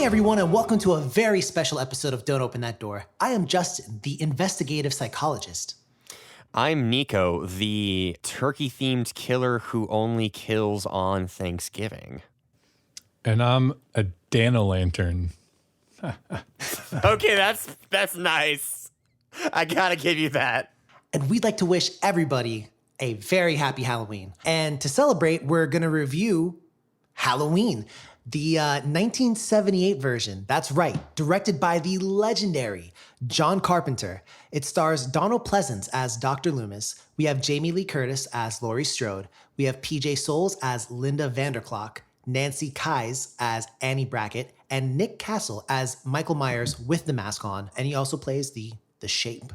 Hey everyone, and welcome to a very special episode of Don't Open That Door. I am Justin, the investigative psychologist. I'm Nico, the turkey-themed killer who only kills on Thanksgiving. And I'm a Dana-Lantern. Okay, that's nice. I gotta give you that. And we'd like to wish everybody a very happy Halloween. And to celebrate, we're going to review Halloween, the 1978 version. That's right, directed by the legendary John Carpenter. It stars Donald Pleasance as Dr. Loomis. We have Jamie Lee Curtis as Laurie Strode. We have PJ Soles as Linda Vanderklok, Nancy Kyes as Annie Brackett, and Nick Castle as Michael Myers with the mask on. And he also plays the Shape.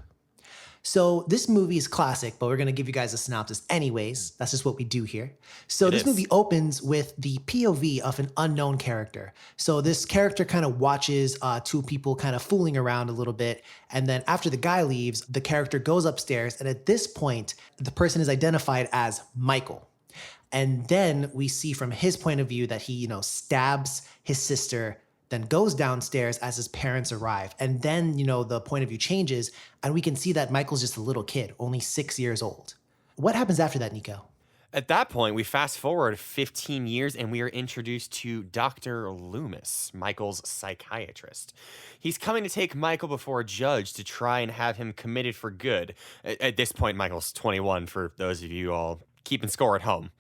So this movie is classic, but we're going to give you guys a synopsis anyways. That's just what we do here. So this movie opens with the POV of an unknown character. So this character kind of watches two people kind of fooling around a little bit. And then after the guy leaves, the character goes upstairs. And at this point, the person is identified as Michael. And then we see from his point of view that he, stabs his sister, then goes downstairs as his parents arrive. And then, the point of view changes and we can see that Michael's just a little kid, only 6 years old. What happens after that, Nico? At that point, we fast forward 15 years and we are introduced to Dr. Loomis, Michael's psychiatrist. He's coming to take Michael before a judge to try and have him committed for good. At this point, Michael's 21 for those of you all keeping score at home.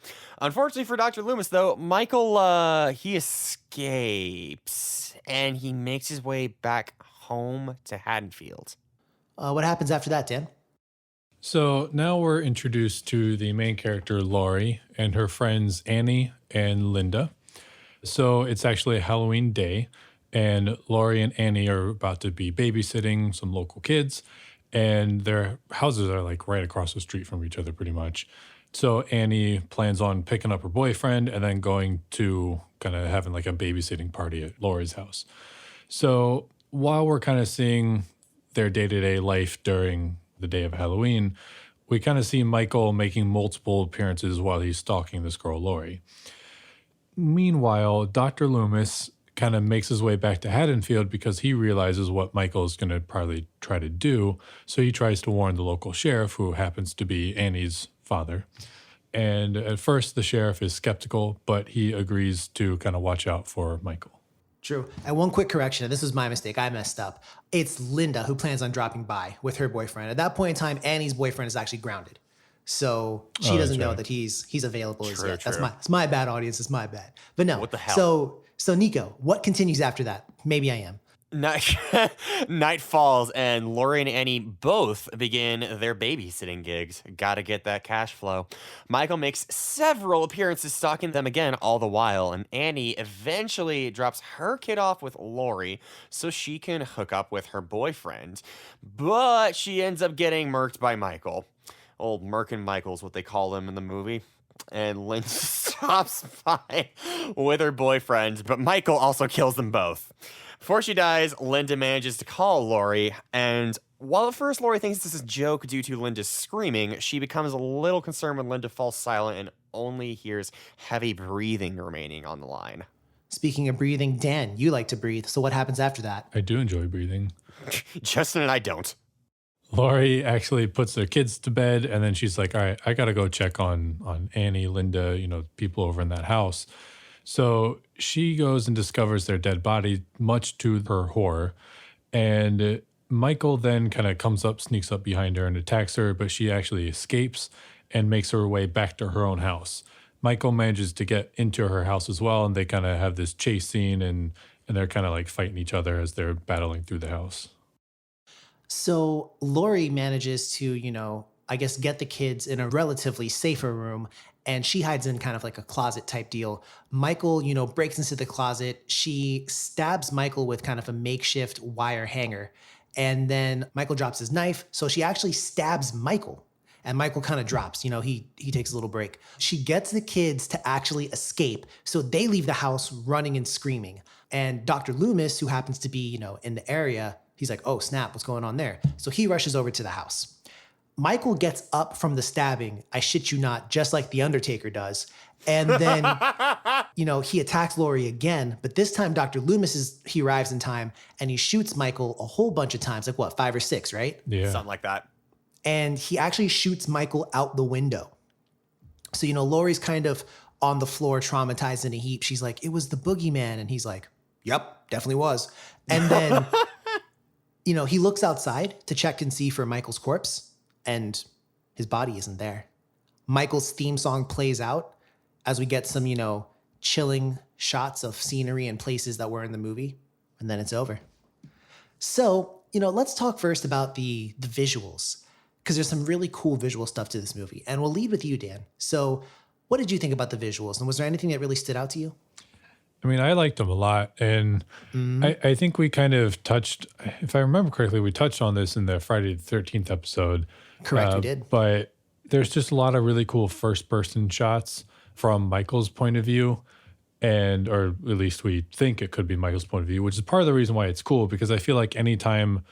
Unfortunately for Dr. Loomis, though, Michael, he escapes and he makes his way back home to Haddonfield. What happens after that, Dan? So now we're introduced to the main character, Laurie, and her friends, Annie and Linda. So it's actually a Halloween day, and Laurie and Annie are about to be babysitting some local kids, and their houses are like right across the street from each other pretty much. So Annie plans on picking up her boyfriend and then going to kind of having like a babysitting party at Laurie's house. So while we're kind of seeing their day-to-day life during the day of Halloween, we kind of see Michael making multiple appearances while he's stalking this girl, Laurie. Meanwhile, Dr. Loomis kind of makes his way back to Haddonfield because he realizes what Michael is going to probably try to do. So he tries to warn the local sheriff, who happens to be Annie's father. And at first, the sheriff is skeptical, but he agrees to kind of watch out for Michael. True. And one quick correction. This was my mistake. I messed up. It's Linda who plans on dropping by with her boyfriend. At that point in time, Annie's boyfriend is actually grounded. So she doesn't know that he's available as yet. That's my bad, audience. It's my bad. But no. What the hell? So Nico, what continues after that? Maybe I am. Night falls and Laurie and Annie both begin their babysitting gigs. Gotta get that cash flow. Michael makes several appearances stalking them again all the while, and Annie eventually drops her kid off with Laurie so she can hook up with her boyfriend. But she ends up getting murked by Michael. Old Merkin Michael's what they call him in the movie. And Linda stops by with her boyfriend, but Michael also kills them both. Before she dies, Linda manages to call Laurie, and while at first Laurie thinks this is a joke due to Linda's screaming, she becomes a little concerned when Linda falls silent and only hears heavy breathing remaining on the line. Speaking of breathing, Dan, you like to breathe, so what happens after that? I do enjoy breathing. Justin and I don't. Laurie actually puts their kids to bed, and then she's like, all right, I got to go check on Annie, Linda, people over in that house. So she goes and discovers their dead body, much to her horror. And Michael then kind of sneaks up behind her and attacks her, but she actually escapes and makes her way back to her own house. Michael manages to get into her house as well, and they kind of have this chase scene, and they're kind of like fighting each other as they're battling through the house. So Laurie manages to, I guess, get the kids in a relatively safer room, and she hides in kind of like a closet type deal. Michael, breaks into the closet. She stabs Michael with kind of a makeshift wire hanger, and then Michael drops his knife. So she actually stabs Michael, and Michael kind of drops. He takes a little break. She gets the kids to actually escape, so they leave the house running and screaming. And Dr. Loomis, who happens to be, in the area, he's like, oh, snap, what's going on there? So he rushes over to the house. Michael gets up from the stabbing, I shit you not, just like The Undertaker does. And then, he attacks Laurie again, but this time Dr. Loomis he arrives in time and he shoots Michael a whole bunch of times, like what, 5 or 6, right? Yeah. Something like that. And he actually shoots Michael out the window. So, Laurie's kind of on the floor, traumatized in a heap. She's like, it was the boogeyman. And he's like, yep, definitely was. And then, he looks outside to check and see for Michael's corpse, and his body isn't there. Michael's theme song plays out as we get some, chilling shots of scenery and places that were in the movie, and then it's over. So, let's talk first about the visuals, because there's some really cool visual stuff to this movie. And we'll lead with you, Dan. So what did you think about the visuals? And was there anything that really stood out to you? I mean, I liked them a lot. And I think we kind of touched, if I remember correctly, we touched on this in the Friday the 13th episode. Correct, we did. But there's just a lot of really cool first-person shots from Michael's point of view. Or at least we think it could be Michael's point of view, which is part of the reason why it's cool, because I feel like anytime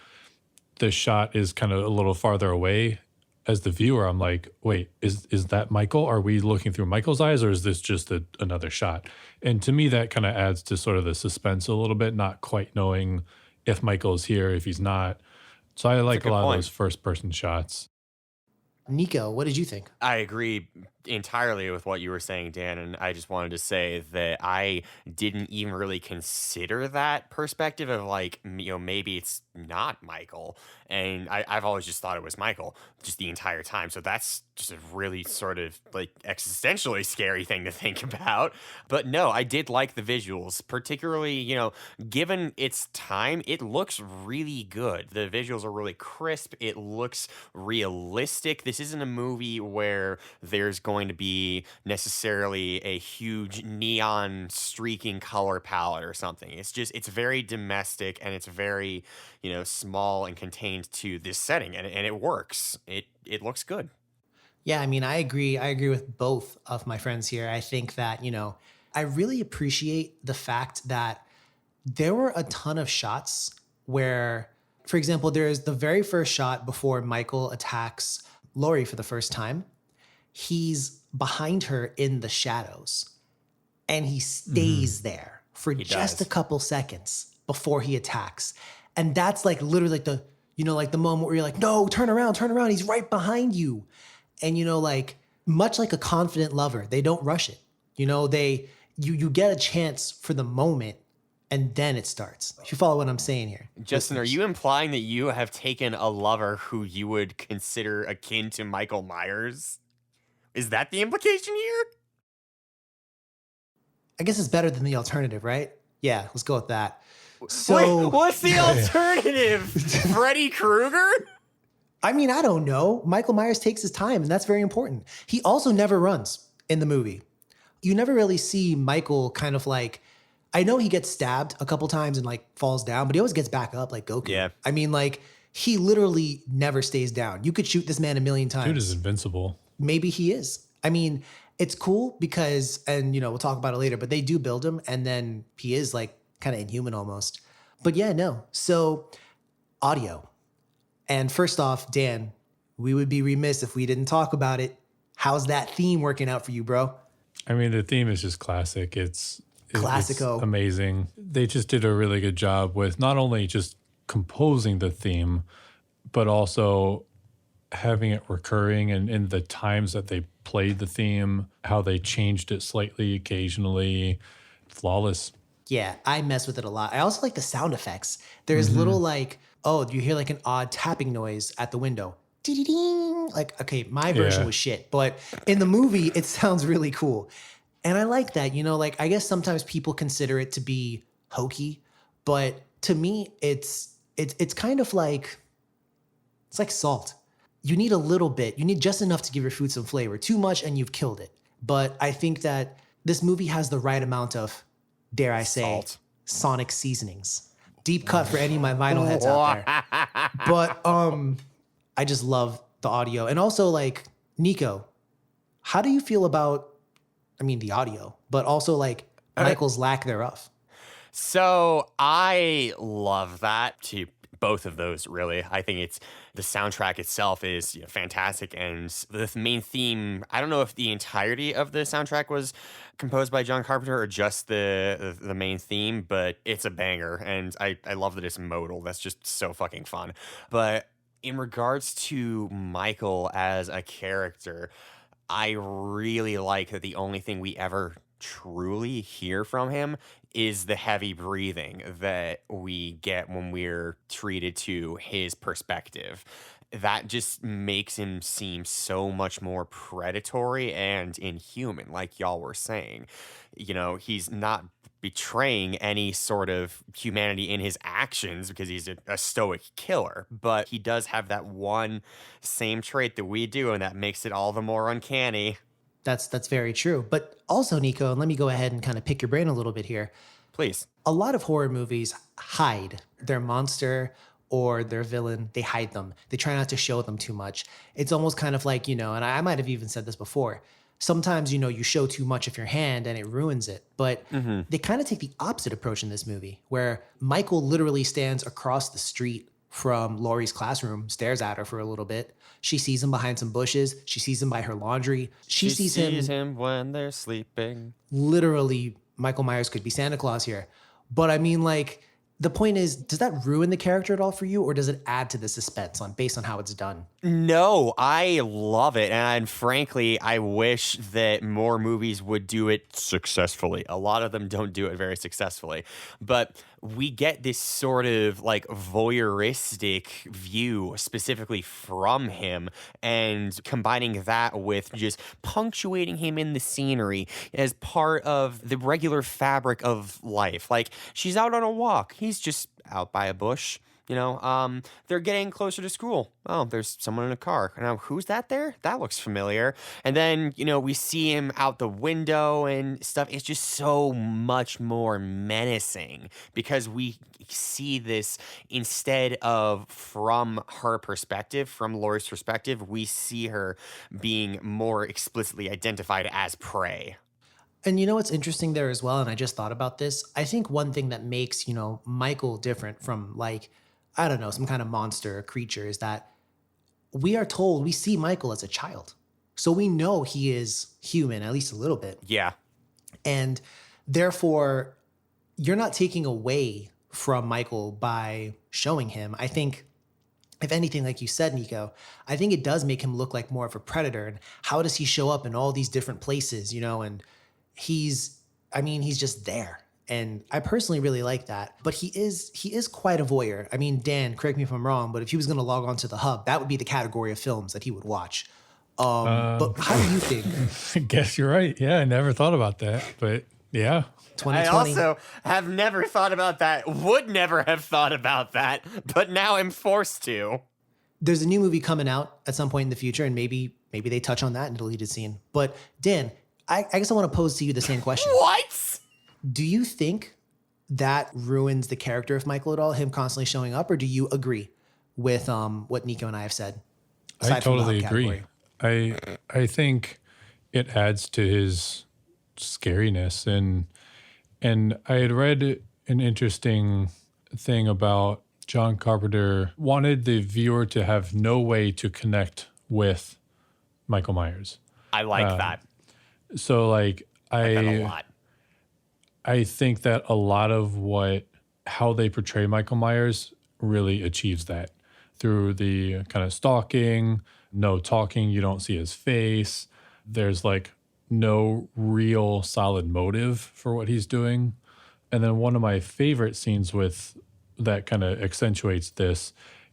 the shot is kind of a little farther away, as the viewer, I'm like, wait, is that Michael? Are we looking through Michael's eyes, or is this just another shot? And to me, that kind of adds to sort of the suspense a little bit, not quite knowing if Michael's here, if he's not. So I like a lot of those first-person shots. Nico, what did you think? I agree entirely with what you were saying, Dan, and I just wanted to say that I didn't even really consider that perspective of like, maybe it's not Michael, and I've always just thought it was Michael just the entire time. So that's just a really sort of like existentially scary thing to think about. But no, I did like the visuals, particularly, given its time, it looks really good. The visuals are really crisp. It looks realistic. This isn't a movie where there's going to be necessarily a huge neon streaking color palette or something. It's very domestic, and it's very, small and contained to this setting, and it works. It looks good. Yeah, I mean, I agree. I agree with both of my friends here. I think that, I really appreciate the fact that there were a ton of shots where, for example, there's the very first shot before Michael attacks Laurie for the first time. He's behind her in the shadows, and he stays there for just a couple seconds before he attacks. And that's like literally like the moment where you're like, no, turn around. He's right behind you. And, much like a confident lover, they don't rush it. You get a chance for the moment, and then it starts. If you follow what I'm saying here. Justin, are you implying that you have taken a lover who you would consider akin to Michael Myers? Is that the implication here? I guess it's better than the alternative, right? Yeah, let's go with that. So, wait, what's the alternative? Freddy Krueger? I mean, I don't know. Michael Myers takes his time, and that's very important. He also never runs in the movie. You never really see Michael kind of like, I know he gets stabbed a couple times and like falls down, but he always gets back up like Goku. Yeah. I mean, like, he literally never stays down. You could shoot this man a million times. Dude is invincible. Maybe he is. I mean, it's cool because, and we'll talk about it later, but they do build him, and then he is like kind of inhuman almost. But yeah, no. So audio. And first off, Dan, we would be remiss if we didn't talk about it. How's that theme working out for you, bro? I mean, the theme is just classic. It's Classico. Amazing. They just did a really good job with not only just composing the theme, but also having it recurring, and in the times that they played the theme, how they changed it slightly occasionally. Flawless. Yeah, I mess with it a lot. I also like the sound effects. There's little like, oh, you hear like an odd tapping noise at the window. Ding. Like, okay, my version was shit, but in the movie, it sounds really cool. And I like that, like, I guess sometimes people consider it to be hokey, but to me, it's kind of like, it's like salt. You need a little bit. You need just enough to give your food some flavor. Too much and you've killed it. But I think that this movie has the right amount of, dare I say, salt. Sonic seasonings. Deep cut for any of my vinyl heads out there. But I just love the audio. And also, like, Nico, how do you feel about, the audio, but also like Michael's lack thereof? So I love that Both of those, really. I think it's the soundtrack itself is fantastic, and the main theme. I don't know if the entirety of the soundtrack was composed by John Carpenter or just the main theme, but it's a banger, and I love that it's modal. That's just so fucking fun. But in regards to Michael as a character, I really like that the only thing we ever truly hear from him is the heavy breathing that we get when we're treated to his perspective. That just makes him seem so much more predatory and inhuman, like y'all were saying. He's not betraying any sort of humanity in his actions because he's a stoic killer, but he does have that one same trait that we do, and that makes it all the more uncanny. That's very true. But also, Nico, and let me go ahead and kind of pick your brain a little bit here. Please. A lot of horror movies hide their monster or their villain. They hide them. They try not to show them too much. It's almost kind of like, and I might have even said this before. Sometimes, you show too much of your hand and it ruins it. But they kind of take the opposite approach in this movie, where Michael literally stands across the street from Laurie's classroom, stares at her for a little bit. She sees him behind some bushes. She sees him by her laundry. She sees him when they're sleeping. Literally, Michael Myers could be Santa Claus here. But I mean, the point is, does that ruin the character at all for you, or does it add to the suspense based on how it's done? No, I love it. And frankly, I wish that more movies would do it successfully. A lot of them don't do it very successfully. But we get this sort of voyeuristic view specifically from him, and combining that with just punctuating him in the scenery as part of the regular fabric of life. She's out on a walk. He's just out by a bush. They're getting closer to school. Oh, there's someone in a car. Now, who's that there? That looks familiar. And then, we see him out the window and stuff. It's just so much more menacing because we see this instead of from her perspective, from Laurie's perspective, we see her being more explicitly identified as prey. And what's interesting there as well, and I just thought about this, I think one thing that makes, Michael different from I don't know, some kind of monster or creature is that we see Michael as a child. So we know he is human, at least a little bit. Yeah. And therefore, you're not taking away from Michael by showing him. I think, if anything, like you said, Nico, I think it does make him look like more of a predator. And how does he show up in all these different places, and he's just there. And I personally really like that. But he is quite a voyeur. I mean, Dan, correct me if I'm wrong, but if he was going to log on to the hub, that would be the category of films that he would watch. But how do you think? I guess you're right. Yeah, I never thought about that. But yeah. 2020. I also have never thought about that, would never have thought about that, but now I'm forced to. There's a new movie coming out at some point in the future, and maybe they touch on that in a deleted scene. But Dan, I guess I want to pose to you the same question. What? Do you think that ruins the character of Michael at all, him constantly showing up, or do you agree with what Nico and I have said? I totally agree. I think it adds to his scariness, and I had read an interesting thing about John Carpenter wanted the viewer to have no way to connect with Michael Myers. I like that. So I like that a lot. I think that a lot of how they portray Michael Myers really achieves that through the kind of stalking, no talking, you don't see his face. There's no real solid motive for what he's doing. And then one of my favorite scenes with that kind of accentuates this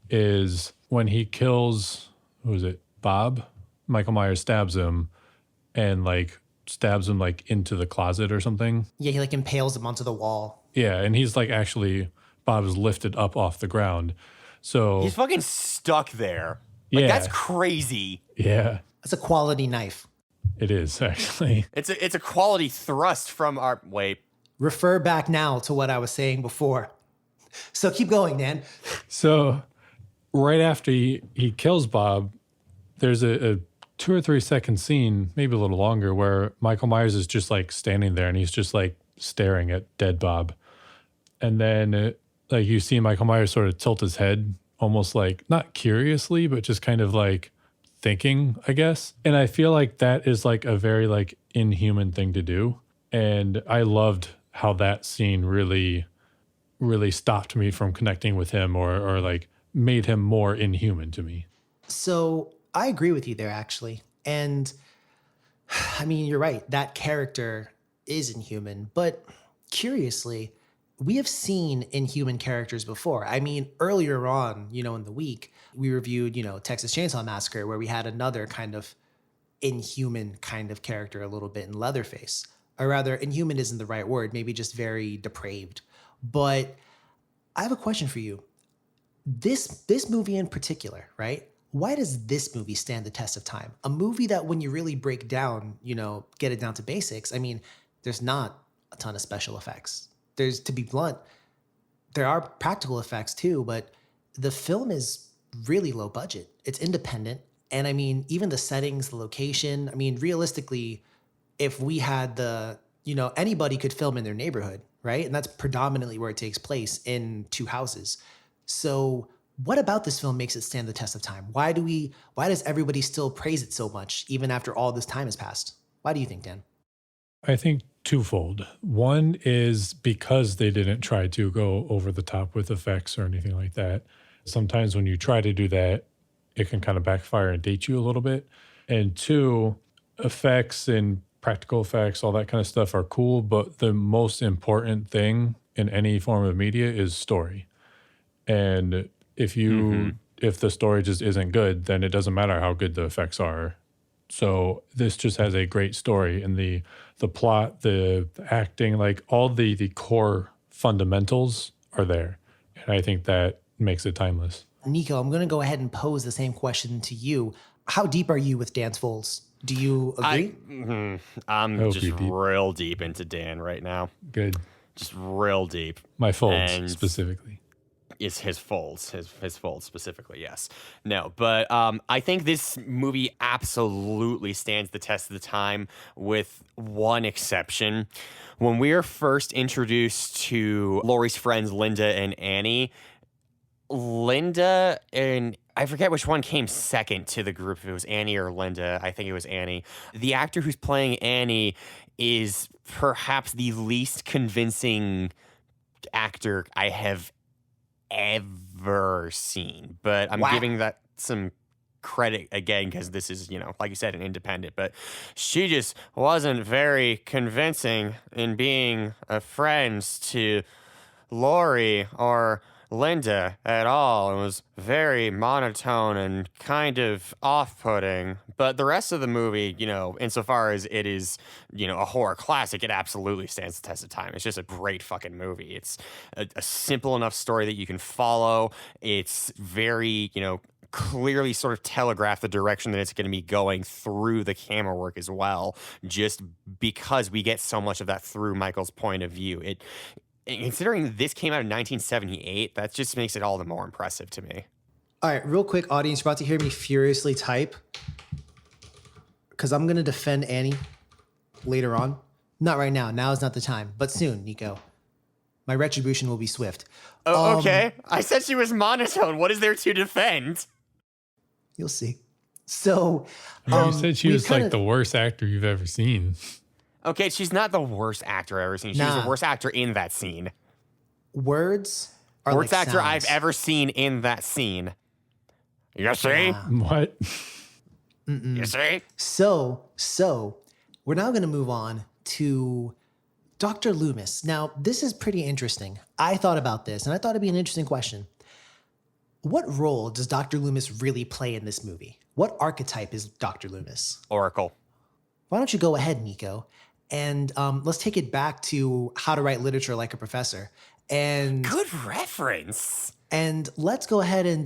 is when he kills, who is it, Bob? Michael Myers stabs him and stabs him into the closet or something. Yeah, he impales him onto the wall. Yeah, and he's Bob is lifted up off the ground. So he's fucking stuck there. Yeah. That's crazy. Yeah. That's a quality knife. It is, actually. It's a quality thrust from our Refer back now to what I was saying before. So keep going, Dan. So right after he kills Bob, there's a 2 or 3 second scene, maybe a little longer, where Michael Myers is just standing there and he's just staring at dead Bob. And then like you see Michael Myers sort of tilt his head, almost like not curiously, but just kind of like thinking, I guess. And I feel like that is like a very like inhuman thing to do. And I loved how that scene really, really stopped me from connecting with him or like made him more inhuman to me. So I agree with you there, actually. And I mean, you're right. That character is inhuman. But curiously, we have seen inhuman characters before. I mean, earlier on, in the week, we reviewed, Texas Chainsaw Massacre, where we had another kind of inhuman kind of character a little bit in Leatherface. Or rather, inhuman isn't the right word, maybe just very depraved. But I have a question for you. This movie in particular, right? Why does this movie stand the test of time? A movie that when you really break down, get it down to basics, I mean, there's not a ton of special effects. There's, to be blunt, there are practical effects too, but the film is really low budget. It's independent. And I mean, even the settings, the location, I mean, realistically, if we had anybody could film in their neighborhood, right? And that's predominantly where it takes place, in two houses. So what about this film makes it stand the test of time? Why does everybody still praise it so much, even after all this time has passed? Why do you think, Dan? I think twofold. One is because they didn't try to go over the top with effects or anything like that. Sometimes when you try to do that, it can kind of backfire and date you a little bit. And two, effects and practical effects, all that kind of stuff are cool, but the most important thing in any form of media is story. And if the story just isn't good, then it doesn't matter how good the effects are. So this just has a great story, and the plot, the acting, like all the core fundamentals are there. And I think that makes it timeless. Nico, I'm going to go ahead and pose the same question to you. How deep are you with Dan's Folds? Do you agree? I'm just real deep into Dan right now. Good. Just real deep. My folds specifically. Is his folds, his folds specifically, yes. No, but I think this movie absolutely stands the test of the time, with one exception. When we are first introduced to Laurie's friends, Linda and Annie, Linda and I forget which one came second to the group, if it was Annie or Linda. I think it was Annie. The actor who's playing Annie is perhaps the least convincing actor I have ever seen, but I'm giving that some credit again because this is, like you said, an independent, but she just wasn't very convincing in being a friend to Laurie or Linda at all. It was very monotone and kind of off-putting. But the rest of the movie, insofar as it is, a horror classic, it absolutely stands the test of time. It's just a great fucking movie. It's a simple enough story that you can follow. It's very, clearly sort of telegraph the direction that it's going to be going through the camera work as well, just because we get so much of that through Michael's point of view. Considering this came out in 1978, that just makes it all the more impressive to me. All right, real quick, audience, you're about to hear me furiously type because I'm going to defend Annie later on. Not right now. Now is not the time, but soon, Nico. My retribution will be swift. Oh, okay. I said she was monotone. What is there to defend? You'll see. So, you said she was like the worst actor you've ever seen. Okay, she's not the worst actor I've ever seen. She's the worst actor in that scene. Words are worst like actor sounds. I've ever seen in that scene. You see? What? You see? So we're now going to move on to Dr. Loomis. Now, this is pretty interesting. I thought about this, and I thought it'd be an interesting question. What role does Dr. Loomis really play in this movie? What archetype is Dr. Loomis? Oracle. Why don't you go ahead, Nico, and let's take it back to How to Write Literature Like a Professor. And good reference. And let's go ahead and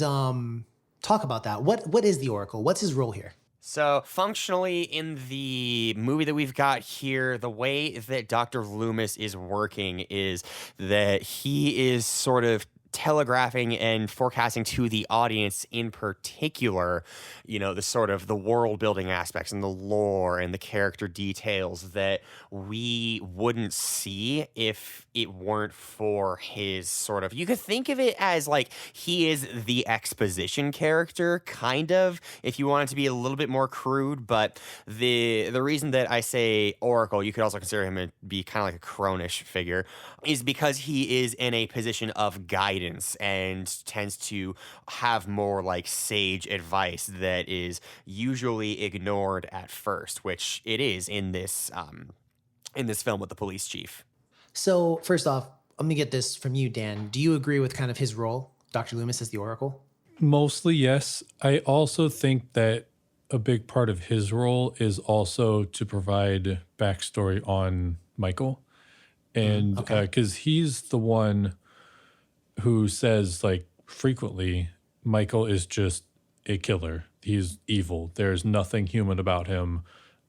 talk about that. What is the Oracle? What's his role here? So functionally in the movie that we've got here, the way that Dr. Loomis is working is that he is sort of telegraphing and forecasting to the audience in particular, the sort of the world building aspects and the lore and the character details that we wouldn't see if it weren't for his sort of, you could think of it as like he is the exposition character, kind of, if you want it to be a little bit more crude. But the reason that I say Oracle, you could also consider him to be kind of like a cronish figure, is because he is in a position of guidance and tends to have more like sage advice that is usually ignored at first, which it is in this film with the police chief. So first off, let me get this from you, Dan. Do you agree with kind of his role, Dr. Loomis as the Oracle? Mostly, yes. I also think that a big part of his role is also to provide backstory on Michael. And because he's the one who says, like, frequently, Michael is just a killer. He's evil. There's nothing human about him.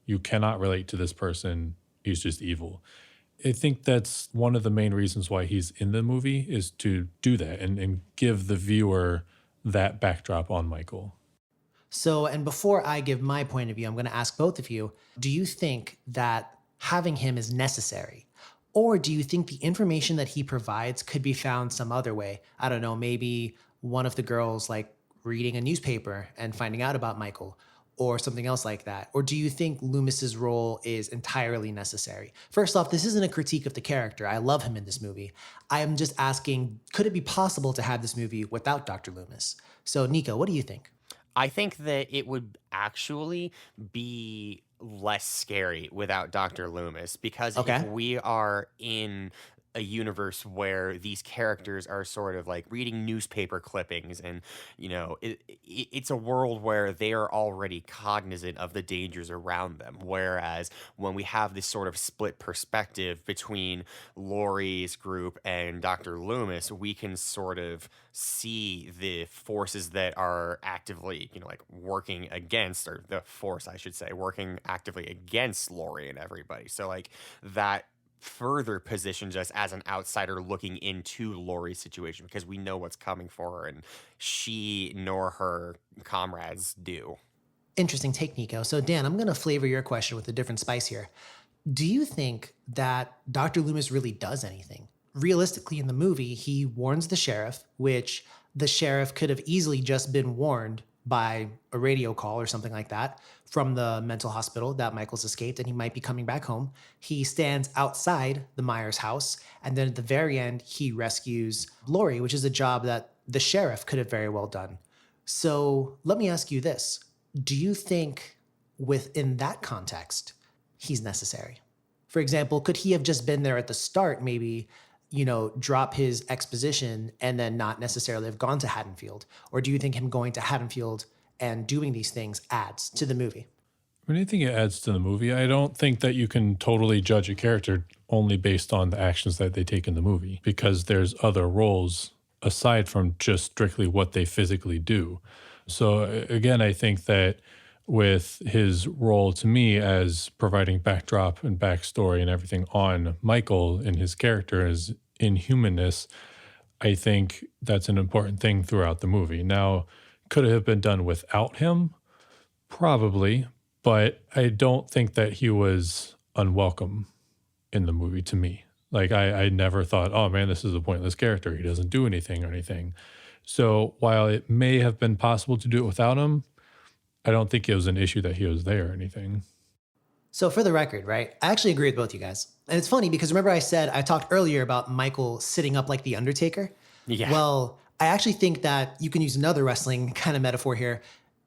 You cannot relate to this person. He's just evil. I think that's one of the main reasons why he's in the movie, is to do that and give the viewer that backdrop on Michael. So, and before I give my point of view, I'm going to ask both of you, do you think that having him is necessary? Or do you think the information that he provides could be found some other way? I don't know, maybe one of the girls like reading a newspaper and finding out about Michael, or something else like that? Or do you think Loomis's role is entirely necessary? First off, this isn't a critique of the character. I love him in this movie. I am just asking, could it be possible to have this movie without Dr. Loomis? So Nico, what do you think? I think that it would actually be less scary without Dr. Loomis, because if we are in a universe where these characters are sort of like reading newspaper clippings and, it's a world where they are already cognizant of the dangers around them. Whereas when we have this sort of split perspective between Laurie's group and Dr. Loomis, we can sort of see the forces that are actively, like working against, or the force, I should say, working actively against Laurie and everybody. So like that further positions us as an outsider looking into Laurie's situation, because we know what's coming for her, and she nor her comrades do. Interesting take, Nico. So Dan, I'm going to flavor your question with a different spice here. Do you think that Dr. Loomis really does anything? Realistically, in the movie, he warns the sheriff, which the sheriff could have easily just been warned by a radio call or something like that from the mental hospital that Michael's escaped and he might be coming back home. He stands outside the Myers house, and then at the very end, he rescues Laurie, which is a job that the sheriff could have very well done. So let me ask you this. Do you think within that context, he's necessary? For example, could he have just been there at the start, maybe, drop his exposition and then not necessarily have gone to Haddonfield? Or do you think him going to Haddonfield and doing these things adds to the movie? I mean, I think it adds to the movie. I don't think that you can totally judge a character only based on the actions that they take in the movie, because there's other roles aside from just strictly what they physically do. So again, I think that with his role to me as providing backdrop and backstory and everything on Michael and his character, his inhumanness, I think that's an important thing throughout the movie. Now, could it have been done without him? Probably, but I don't think that he was unwelcome in the movie to me. Like, I never thought, oh man, this is a pointless character. He doesn't do anything or anything. So while it may have been possible to do it without him, I don't think it was an issue that he was there or anything. So for the record, right, I actually agree with both you guys. And it's funny because remember I talked earlier about Michael sitting up like the Undertaker? Yeah. Well, I actually think that you can use another wrestling kind of metaphor here.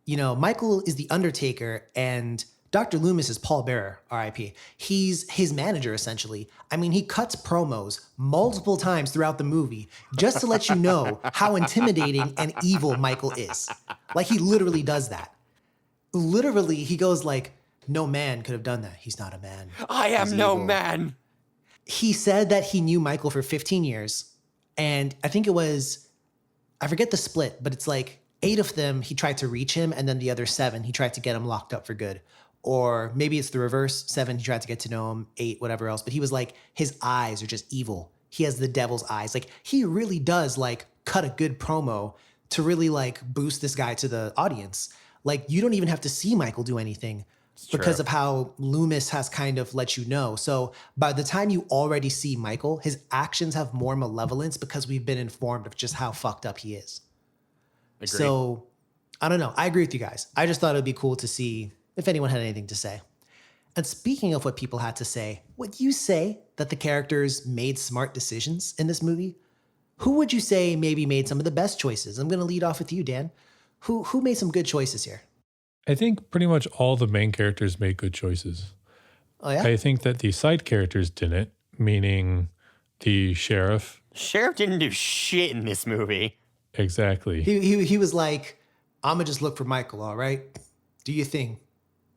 Michael is the Undertaker and Dr. Loomis is Paul Bearer, RIP. He's his manager, essentially. I mean, he cuts promos multiple times throughout the movie just to let you know how intimidating and evil Michael is. Like, he literally does that. Literally, he goes like, no man could have done that. He's not a man. I am He's no evil. man. He said that he knew Michael for 15 years. And I think it was, I forget the split, but it's like 8 of them, he tried to reach him. And then the other 7, he tried to get him locked up for good. Or maybe it's the reverse. 7, he tried to get to know him. 8, whatever else. But he was like, his eyes are just evil. He has the devil's eyes. Like, he really does like cut a good promo to really like boost this guy to the audience. Like you don't even have to see Michael do anything because true. of how Loomis has kind of let you know. So by the time you already see Michael, his actions have more malevolence because we've been informed of just how fucked up he is. Agreed. So I don't know. I agree with you guys. I just thought it would be cool to see if anyone had anything to say. And speaking of what people had to say, would you say that the characters made smart decisions in this movie? Who would you say maybe made some of the best choices? I'm going to lead off with you, Dan. Who made some good choices here? I think pretty much all the main characters made good choices. Oh, yeah? I think that the side characters didn't, meaning the sheriff. Sheriff didn't do shit in this movie. Exactly. He was like, I'm going to just look for Michael, all right? Do your thing.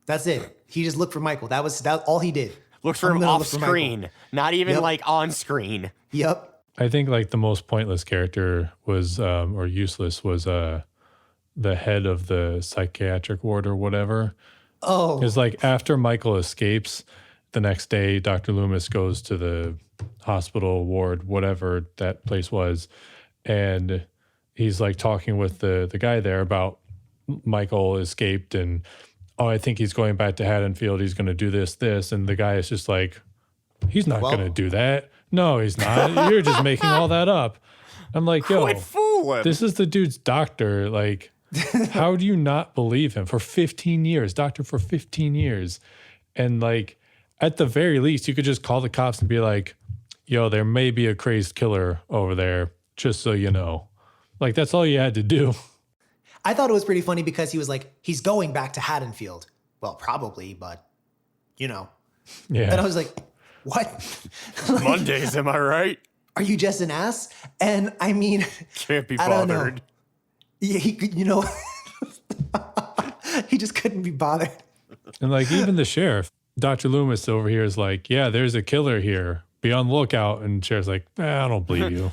That's it. He just looked for Michael. That was all he did. Looked for I'm him gonna off look for Michael. screen, not even Yep. like on screen. Yep. I think like the most pointless character was, or useless was the head of the psychiatric ward or whatever. Oh. Because like after Michael escapes, the next day Dr. Loomis goes to the hospital ward, whatever that place was, and he's like talking with the guy there about Michael escaped and I think he's going back to Haddonfield. He's going to do this, and the guy is just like, he's not Well- going to do that. No, he's not. You're just making all that up. I'm like, yo, Quit fooling. this is the dude's doctor. Like, how do you not believe him for 15 years? Doctor for 15 years. And like, at the very least, you could just call the cops and be like, yo, there may be a crazed killer over there, just so you know. Like, that's all you had to do. I thought it was pretty funny because he was like, he's going back to Haddonfield. Well, probably, but you know. Yeah. And I was like, what? Mondays, am I right? Are you just an ass? And I mean, Can't be I don't know. bothered. yeah, he could, you know, he just couldn't be bothered. And like, even the sheriff, Dr. Loomis over here is like, yeah, there's a killer here. Be on the lookout. And sheriff's like, I don't believe you.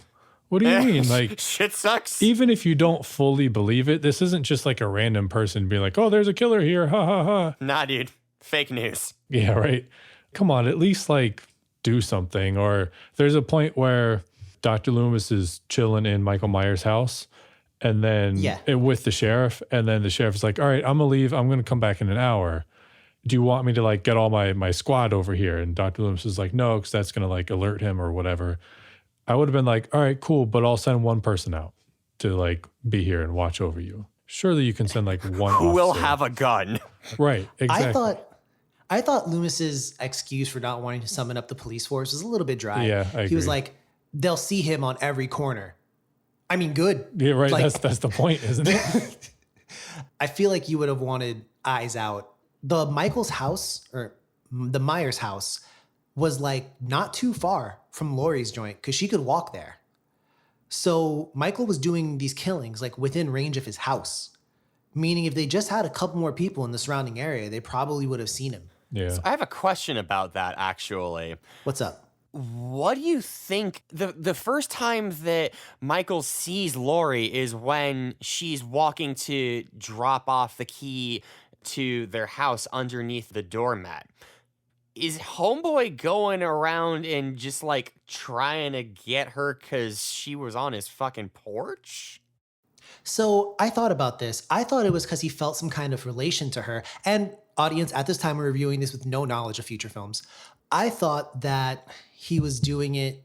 What do you mean? Like, Shit sucks. even if you don't fully believe it, this isn't just like a random person being like, oh, there's a killer here. Ha ha ha. Nah, dude. Fake news. Yeah, right. Come on, at least like do something. Or there's a point where Dr. Loomis is chilling in Michael Myers' house and then with the sheriff. And then the sheriff's like, all right, I'm going to leave. I'm going to come back in an hour. Do you want me to like get all my squad over here? And Dr. Loomis is like, no, because that's going to like alert him or whatever. I would have been like, all right, cool, but I'll send one person out to like be here and watch over you. Surely you can send like one Who will officer. have a gun? Right, exactly. I thought Loomis's excuse for not wanting to summon up the police force was a little bit dry. Yeah, I He was agree. like, they'll see him on every corner. I mean, good. Yeah, right. Like- That's the point, isn't it? I feel like you would have wanted eyes out. The Michael's house or the Myers house was like not too far from Laurie's joint because she could walk there. So Michael was doing these killings like within range of his house, meaning if they just had a couple more people in the surrounding area, they probably would have seen him. Yeah. I have a question about that, actually. What's up? What do you think the first time that Michael sees Laurie is when she's walking to drop off the key to their house underneath the doormat? Is Homeboy going around and just like trying to get her because she was on his fucking porch? So I thought about this. I thought it was because he felt some kind of relation to her. And audience, at this time, we're reviewing this with no knowledge of future films. I thought that he was doing it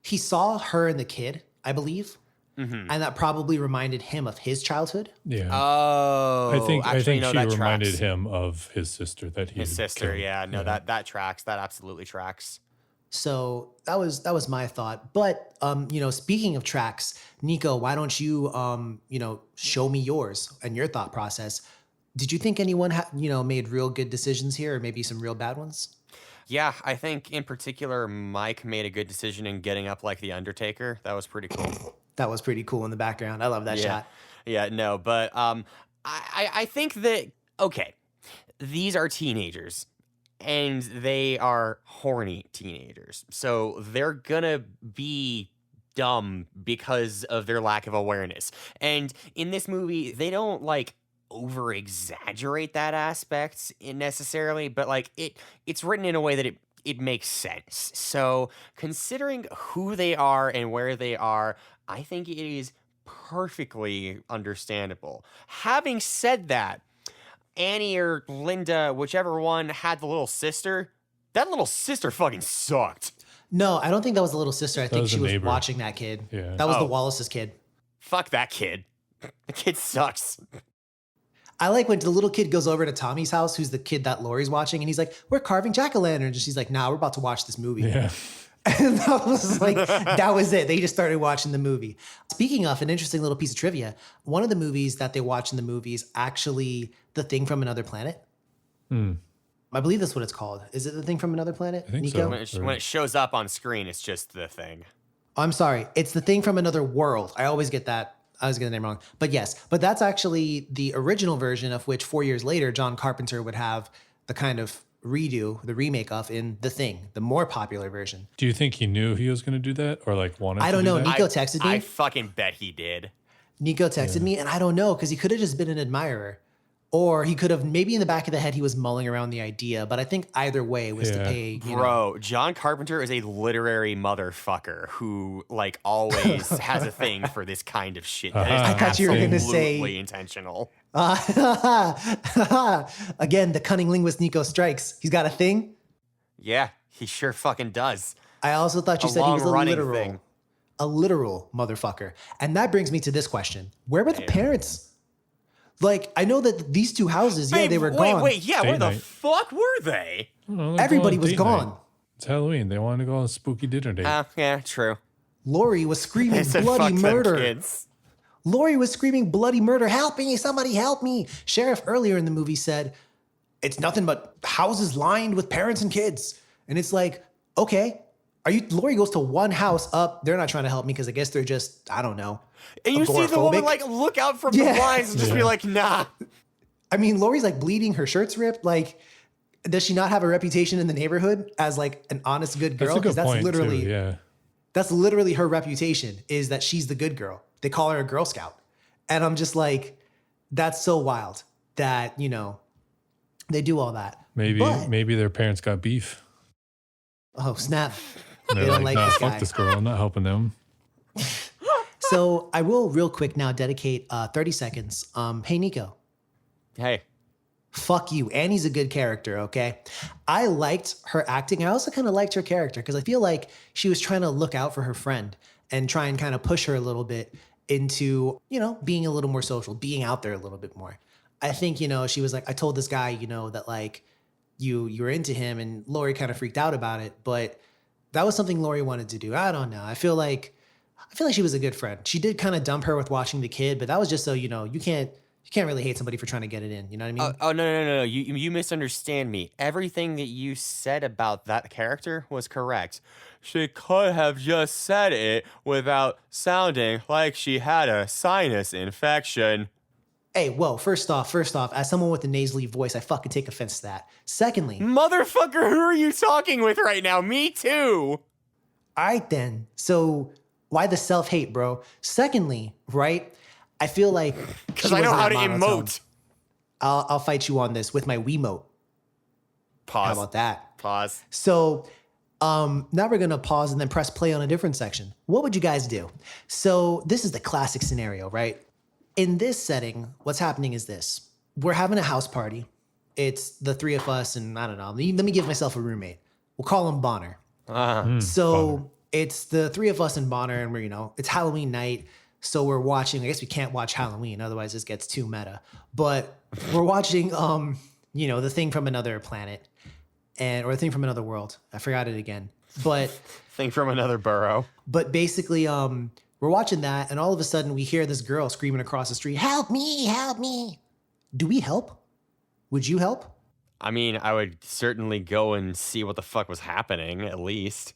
he saw her and the kid, I believe. Mm-hmm. And that probably reminded him of his childhood. Yeah. Oh, I think actually, no, she that reminded tracks. him of his sister that he His had sister, killed. yeah, no, that tracks. That absolutely tracks. So that was my thought. But speaking of tracks, Nico, why don't you show me yours and your thought process? Did you think anyone made real good decisions here, or maybe some real bad ones? Yeah, I think in particular, Mike made a good decision in getting up like the Undertaker. That was pretty cool. That was pretty cool in the background. I love that shot. Yeah, no, but I think that, okay, these are teenagers and they are horny teenagers. So they're gonna be dumb because of their lack of awareness. And in this movie, they don't like over exaggerate that aspect necessarily, but like it's written in a way that it makes sense. So considering who they are and where they are, I think it is perfectly understandable. Having said that, Annie or Linda, whichever one had the little sister, that little sister fucking sucked. No, I don't think that was the little sister. I think was she a was neighbor. watching that kid. Yeah. That was the Oh. Wallace's kid. Fuck that kid. The kid sucks. I like when the little kid goes over to Tommy's house, who's the kid that Lori's watching, and he's like, "We're carving jack-o'-lanterns." And she's like, "Nah, we're about to watch this movie." Yeah. And that was like, that was it. They just started watching the movie. Speaking of an interesting little piece of trivia, one of the movies that they watch in the movie is actually The Thing from Another Planet. I believe that's what it's called. Is it The Thing from Another Planet? I think Nico? so. When it shows up on screen, it's just the thing. I'm sorry. It's The Thing from Another World. I always get that. I was getting the name wrong. But yes, but that's actually the original version of which 4 years later, John Carpenter would have the kind of redo, the remake of in The Thing, the more popular version. Do you think he knew he was going to do that or like wanted I to don't do know. that? Nico texted me. I fucking bet he did. Nico texted me, and I don't know, because he could have just been an admirer. Or he could have, maybe in the back of the head, he was mulling around the idea. But I think either way was to Yeah. pay, you know. Bro, John Carpenter is a literary motherfucker who, like, always has a thing for this kind of shit. That is I thought you were gonna say- absolutely intentional. Again, the cunning linguist Nico strikes. He's got a thing. Yeah, he sure fucking does. I also thought you A said he was a long-running literal. thing. A literal motherfucker. And that brings me to this question. Where were the parents? Like, I know that these two houses, yeah, they were gone. Wait, yeah, where Date the night. fuck were they? Oh, they're Everybody going was date gone. night. It's Halloween. They wanted to go on a spooky dinner date. Yeah, true. Lori was screaming They said bloody fuck them murder. kids. Lori was screaming bloody murder. Help me, somebody help me. Sheriff earlier in the movie said, it's nothing but houses lined with parents and kids. And it's like, okay, Lori goes to one house up. They're not trying to help me because I guess they're just, I don't know. And you see the woman, agoraphobic. like, look out from Yeah. the blinds and just be Yeah. like, nah. I mean, Lori's like bleeding, her shirt's ripped. Like, does she not have a reputation in the neighborhood as like an honest, good girl? That's a good that's point literally too. Yeah. that's literally her reputation, is that she's the good girl. They call her a Girl Scout. And I'm just like, that's so wild that, you know, they do all that. Maybe But- maybe their parents got beef. Oh, snap. And They they're don't like, like nah, this fuck guy. this girl. I'm not helping them. So I will real quick now dedicate 30 seconds. Hey, Nico. Hey, Fuck you. Annie's a good character, okay? I liked her acting. I also kind of liked her character because I feel like she was trying to look out for her friend and try and kind of push her a little bit into, you know, being a little more social, being out there a little bit more. I think, you know, she was like, I told this guy, you know, that like you were into him, and Lori kind of freaked out about it, but that was something Lori wanted to do. I don't know. I feel like she was a good friend. She did kind of dump her with watching the kid, but that was just so, you know, you can't really hate somebody for trying to get it in. You know what I mean? oh no! You misunderstand me. Everything that you said about that character was correct. She could have just said it without sounding like she had a sinus infection. Hey, whoa, first off, as someone with a nasally voice, I fucking take offense to that. Secondly, Motherfucker, who are you talking with right now? Me too. all right then. So why the self-hate, bro? Secondly, right? I feel like Because she I know wasn't how to that monotone. emote. I'll fight you on this with my Wiimote. Pause. How about that? Pause. So now we're gonna pause and then press play on a different section. What would you guys do? So this is the classic scenario, right? In this setting, what's happening is this. We're having a house party. It's the three of us, and I don't know. Let me give myself a roommate. We'll call him Bonner. So it's the three of us and Bonner, and we're, you know, it's Halloween night. So we're watching, I guess we can't watch Halloween, otherwise this gets too meta. But we're watching you know, The Thing from Another Planet or The Thing from Another World. I forgot it again. But Thing from another burrow. basically we're watching that, and all of a sudden we hear this girl screaming across the street, "Help me, help me." Do we help? Would you help? I mean, I would certainly go and see what the fuck was happening, at least.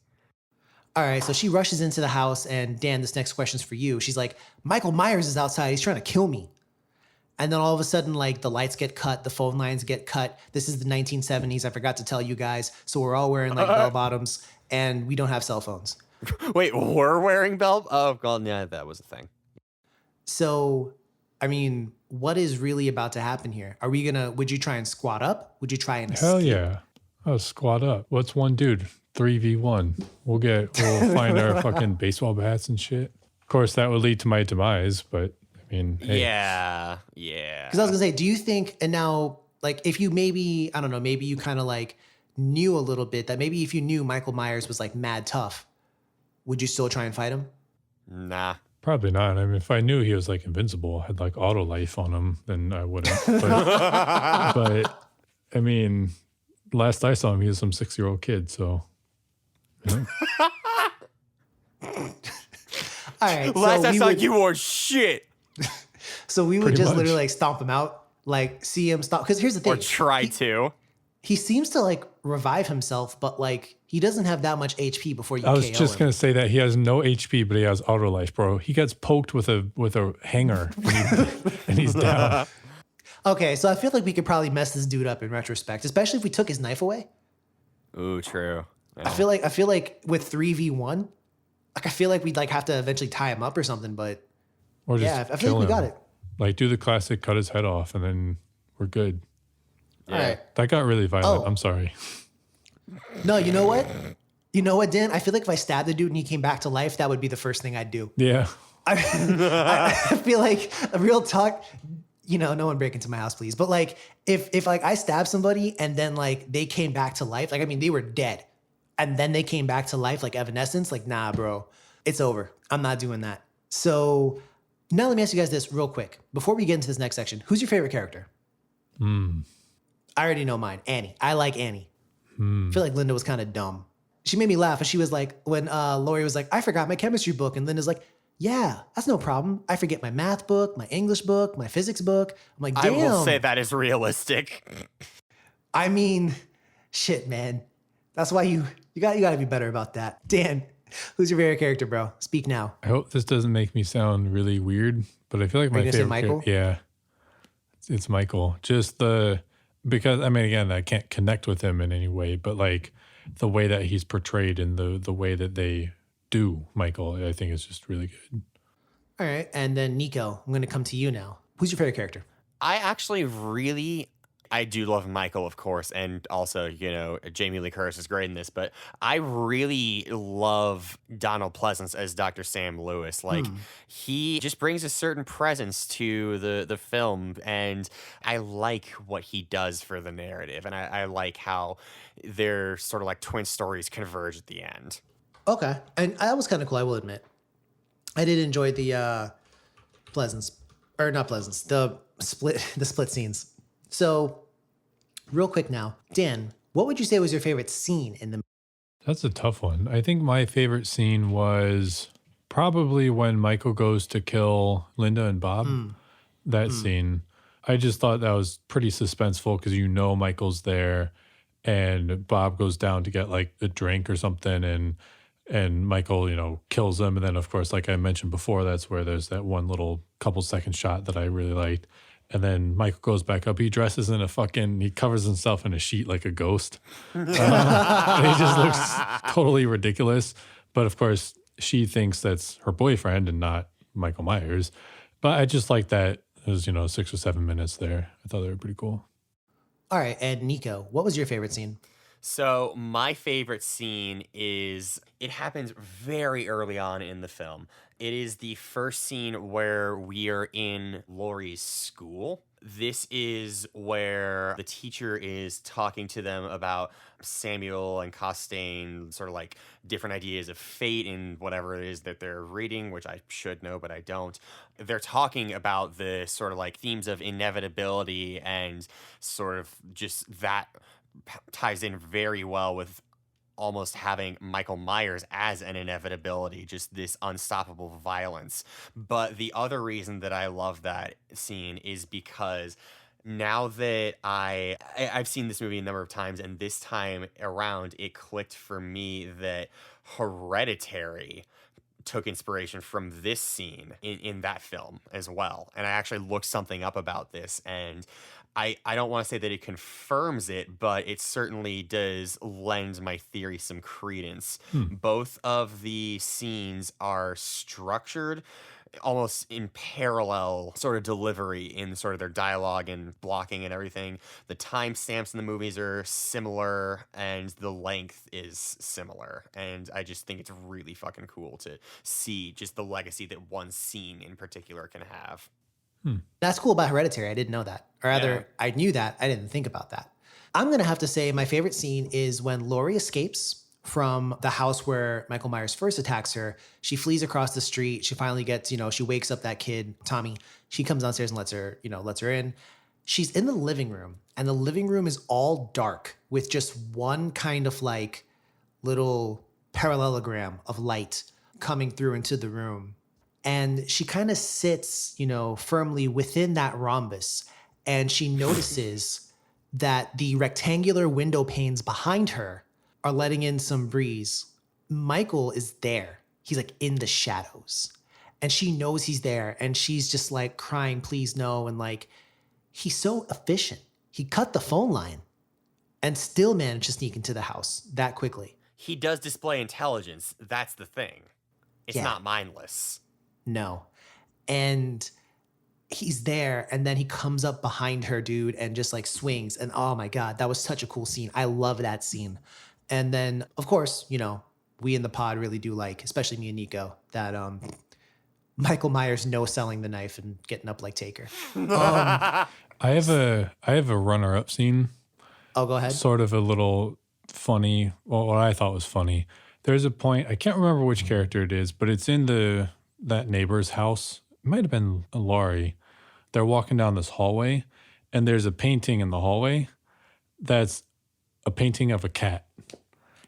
All right, so she rushes into the house, and Dan, this next question's for you. She's like, Michael Myers is outside. He's trying to kill me. And then all of a sudden, like, the lights get cut, the phone lines get cut. This is the 1970s. I forgot to tell you guys. So we're all wearing, like, bell bottoms, and we don't have cell phones. Wait, we're wearing bell? Oh, God, yeah, that was a thing. So, I mean, what is really about to happen here? Would you try and squat up? Would you try and Hell escape? yeah. Oh, squad up. What's one dude? 3v1. We'll find our fucking baseball bats and shit. Of course, that would lead to my demise, but I mean, hey. Yeah. Because I was gonna say, do you think, and now, like, if you maybe, I don't know, maybe you kind of like knew a little bit that maybe if you knew Michael Myers was like mad tough, would you still try and fight him? Nah. Probably not. I mean, if I knew he was like invincible, had like auto life on him, then I wouldn't. But I mean, last I saw him, he was some 6-year-old kid. So, All right. Last I we saw would, you were shit. so we would Pretty just much. literally like stomp him out, like see him stop. Because here's the thing: Or try to. he seems to like revive himself, but like he doesn't have that much HP before you I was KO just him. gonna say that he has no HP, but he has auto life, bro. He gets poked with a hanger, and he's down. Okay, so I feel like we could probably mess this dude up in retrospect, especially if we took his knife away. Ooh, true. I feel like with 3v1, like I feel like we'd like have to eventually tie him up or something. But Or just yeah, I feel kill like we him. got it. Like do the classic, cut his head off, and then we're good. Yeah. All right. That got really violent. Oh. I'm sorry. No, you know what? You know what, Dan? I feel like if I stabbed the dude and he came back to life, that would be the first thing I'd do. Yeah. I feel like a real talk. You know, no one break into my house, please. But like, if like I stabbed somebody and then like they came back to life, like I mean they were dead, and then they came back to life like Evanescence, like nah, bro, it's over. I'm not doing that. So now let me ask you guys this real quick before we get into this next section. Who's your favorite character? I already know mine. Annie. I like Annie. I feel like Linda was kind of dumb. She made me laugh, and she was like, when Lori was like, I forgot my chemistry book, and Linda's like, yeah, that's no problem. I forget my math book, my English book, my physics book. I'm like, damn. I will say that is realistic. I mean, shit, man. That's why you got to be better about that. Dan, who's your favorite character, bro? Speak now. I hope this doesn't make me sound really weird, but I feel like Are you my gonna say favorite Michael? yeah. It's Michael. Just because I mean again, I can't connect with him in any way, but like the way that he's portrayed and the way that they do Michael, I think is just really good. All right, and then Nico, I'm going to come to you now. Who's your favorite character? I do love Michael, of course, and also, Jamie Lee Curtis is great in this, but I really love Donald Pleasance as Dr. Sam Lewis. Like, he just brings a certain presence to the film, and I like what he does for the narrative, and I like how their sort of like twin stories converge at the end. Okay, and that was kind of cool, I will admit. I did enjoy the the split scenes. So, real quick now, Dan, what would you say was your favorite scene in the movie? That's a tough one. I think my favorite scene was probably when Michael goes to kill Linda and Bob. That scene. I just thought that was pretty suspenseful because Michael's there and Bob goes down to get like a drink or something and Michael, kills him. And then of course, like I mentioned before, that's where there's that one little couple second shot that I really liked. And then Michael goes back up. He dresses in he covers himself in a sheet like a ghost. And he just looks totally ridiculous. But of course, she thinks that's her boyfriend and not Michael Myers. But I just like that it was, 6 or 7 minutes there. I thought they were pretty cool. All right, and Nico, what was your favorite scene? So my favorite scene it happens very early on in the film. It is the first scene where we are in Laurie's school. This is where the teacher is talking to them about Samuel and Costain, sort of like different ideas of fate and whatever it is that they're reading, which I should know, but I don't. They're talking about the sort of like themes of inevitability and sort of just that ties in very well with almost having Michael Myers as an inevitability, just this unstoppable violence. But the other reason that I love that scene is because now that I've seen this movie a number of times, and this time around it clicked for me that Hereditary took inspiration from this scene in that film as well. And I actually looked something up about this, and I don't want to say that it confirms it, but it certainly does lend my theory some credence. Both of the scenes are structured almost in parallel sort of delivery in sort of their dialogue and blocking and everything. The timestamps in the movies are similar and the length is similar. And I just think it's really fucking cool to see just the legacy that one scene in particular can have. That's cool about Hereditary. I didn't know that. Or rather, I knew that. I didn't think about that. I'm going to have to say my favorite scene is when Laurie escapes from the house where Michael Myers first attacks her. She flees across the street. She finally gets, she wakes up that kid, Tommy. She comes downstairs and lets her in. She's in the living room, and the living room is all dark with just one kind of like little parallelogram of light coming through into the room. And she kind of sits, firmly within that rhombus. And she notices that the rectangular window panes behind her are letting in some breeze. Michael is there. He's like in the shadows. And she knows he's there. And she's just like crying, please no. And like, he's so efficient. He cut the phone line and still managed to sneak into the house that quickly. He does display intelligence. That's the thing. It's not mindless. No. And he's there, and then he comes up behind her, dude, and just like swings. And oh my God, that was such a cool scene. I love that scene. And then, of course, we in the pod really do like, especially me and Nico, that Michael Myers no-selling the knife and getting up like Taker. I have a runner-up scene. Oh, go ahead. Sort of a little funny, well, what I thought was funny. There's a point, I can't remember which character it is, but it's in that neighbor's house. It might have been Laurie. They're walking down this hallway, and there's a painting in the hallway that's a painting of a cat.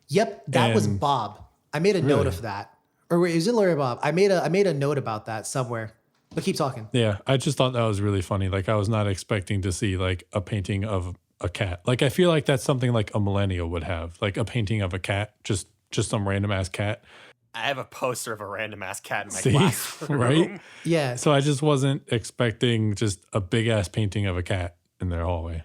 Yep, that was Bob. I made a note of that. Or wait, is it Laurie or Bob? I made a note about that somewhere. But keep talking. Yeah, I just thought that was really funny. Like, I was not expecting to see like a painting of a cat. Like, I feel like that's something like a millennial would have, like a painting of a cat, just some random ass cat. I have a poster of a random ass cat in my See? classroom. Right? Yeah. So I just wasn't expecting just a big ass painting of a cat in their hallway.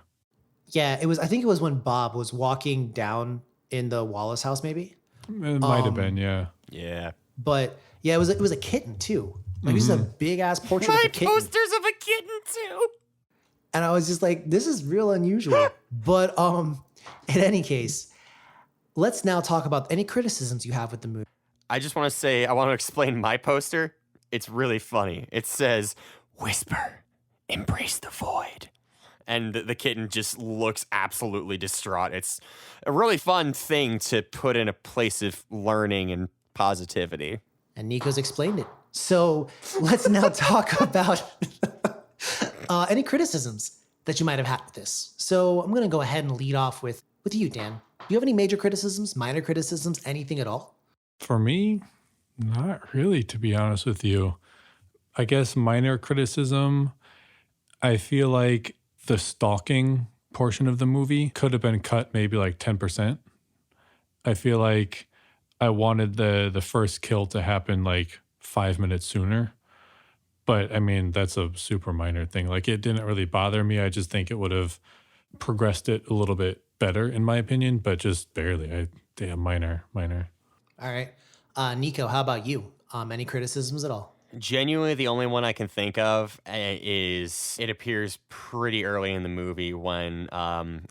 Yeah, I think it was when Bob was walking down in the Wallace house, maybe. It might have been, yeah. Yeah. But yeah, it was a kitten too. Like this is a big ass portrait of My a kitten. posters of a kitten too. And I was just like, this is real unusual. But in any case, let's now talk about any criticisms you have with the movie. I just want to say, I want to explain my poster. It's really funny. It says, "Whisper, embrace the void." And the kitten just looks absolutely distraught. It's a really fun thing to put in a place of learning and positivity. And Nico's explained it. So let's now talk about any criticisms that you might have had with this. So I'm going to go ahead and lead off with you, Dan. Do you have any major criticisms, minor criticisms, anything at all? For me, not really, to be honest with you. I guess minor criticism, I feel like the stalking portion of the movie could have been cut maybe like 10%. I feel like I wanted the first kill to happen like 5 minutes sooner. But I mean, that's a super minor thing. Like, it didn't really bother me. I just think it would have progressed it a little bit better, in my opinion, but just barely. Minor. All right. Nico, how about you? Any criticisms at all? Genuinely, the only one I can think of is it appears pretty early in the movie when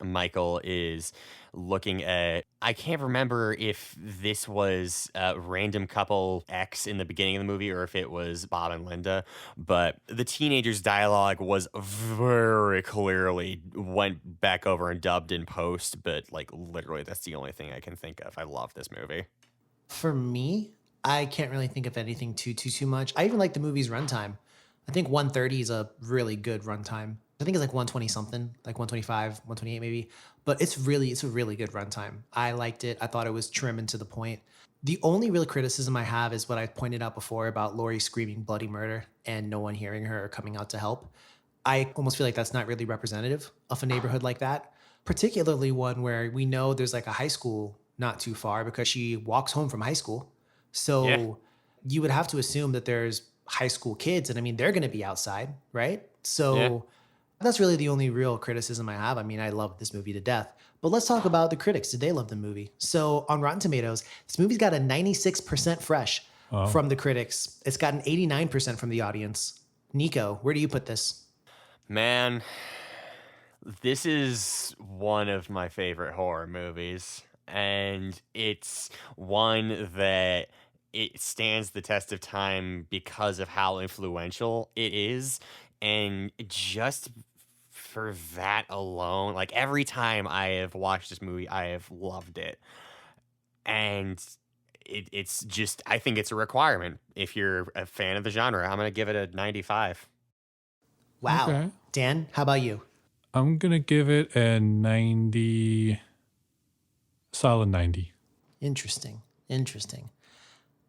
Michael is looking at, I can't remember if this was a random couple X in the beginning of the movie or if it was Bob and Linda, but the teenager's dialogue was very clearly went back over and dubbed in post, but like literally that's the only thing I can think of. I love this movie. For me, I can't really think of anything too much. I even like the movie's runtime. I think 130 is a really good runtime. I think it's like 120 something, like 125, 128 maybe. But it's a really good runtime. I liked it. I thought it was trim and to the point. The only real criticism I have is what I pointed out before about Laurie screaming bloody murder and no one hearing her or coming out to help. I almost feel like that's not really representative of a neighborhood like that, particularly one where we know there's like a high school not too far because she walks home from high school. So you would have to assume that there's high school kids, and I mean, they're going to be outside, right? So that's really the only real criticism I have. I mean, I love this movie to death. But let's talk about the critics. Did they love the movie? So on Rotten Tomatoes, this movie's got a 96% fresh. from the critics. It's got an 89% from the audience. Nico, where do you put this? Man, this is one of my favorite horror movies, and it's one that it stands the test of time because of how influential it is, and just for that alone, like every time I have watched this movie, I have loved it, and it's just, I think it's a requirement if you're a fan of the genre. I'm gonna give it a 95. Wow. Okay. Dan, how about you? I'm going to give it a 90, solid 90. Interesting.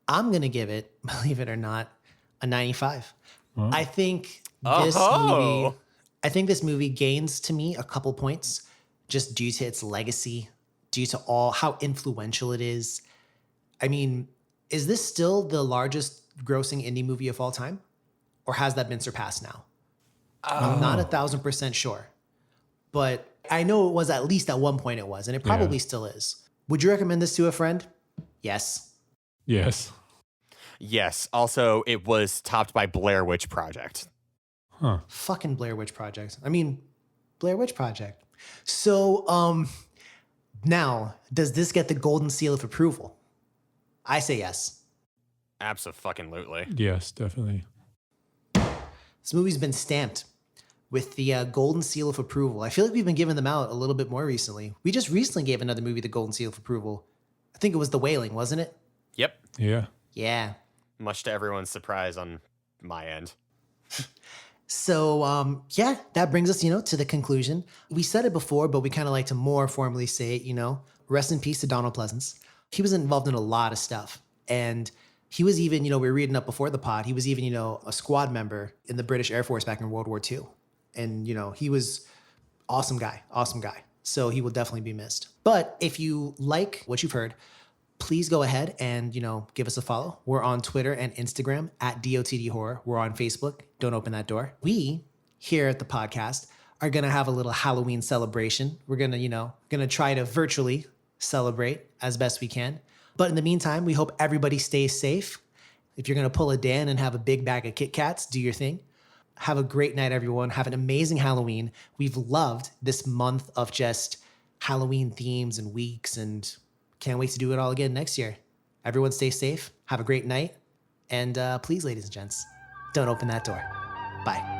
I'm going to give it, believe it or not, a 95. Oh. I think Oh. this movie gains to me a couple points just due to its legacy, due to all how influential it is. I mean, is this still the largest grossing indie movie of all time? Or has that been surpassed now? I'm not 1,000% sure. But I know it was, at least at one point it was, and it probably still is. Would you recommend this to a friend? Yes. Yes. Yes. Also, it was topped by Blair Witch Project. Huh. Fucking Blair Witch Project. I mean, Blair Witch Project. So, now, does this get the golden seal of approval? I say yes. Abso-fucking-lutely. Yes, definitely. This movie's been stamped with the golden seal of approval. I feel like we've been giving them out a little bit more recently. We just recently gave another movie the golden seal of approval. I think it was The Wailing, wasn't it? Yep. Yeah. Yeah. Much to everyone's surprise on my end. So, yeah, that brings us, to the conclusion. We said it before, but we kind of like to more formally say it, rest in peace to Donald Pleasance. He was involved in a lot of stuff. And he was even, we were reading up before the pod, he was even, a squad member in the British Air Force back in World War II. And, he was awesome guy. So he will definitely be missed. But if you like what you've heard, please go ahead and, give us a follow. We're on Twitter and Instagram at DOtD Horror. We're on Facebook. Don't open that door. We here at the podcast are going to have a little Halloween celebration. We're going to, try to virtually celebrate as best we can. But in the meantime, we hope everybody stays safe. If you're going to pull a Dan and have a big bag of Kit Kats, do your thing. Have a great night, everyone. Have an amazing Halloween. We've loved this month of just Halloween themes and weeks, and can't wait to do it all again next year. Everyone stay safe. Have a great night. And please, ladies and gents, don't open that door. Bye.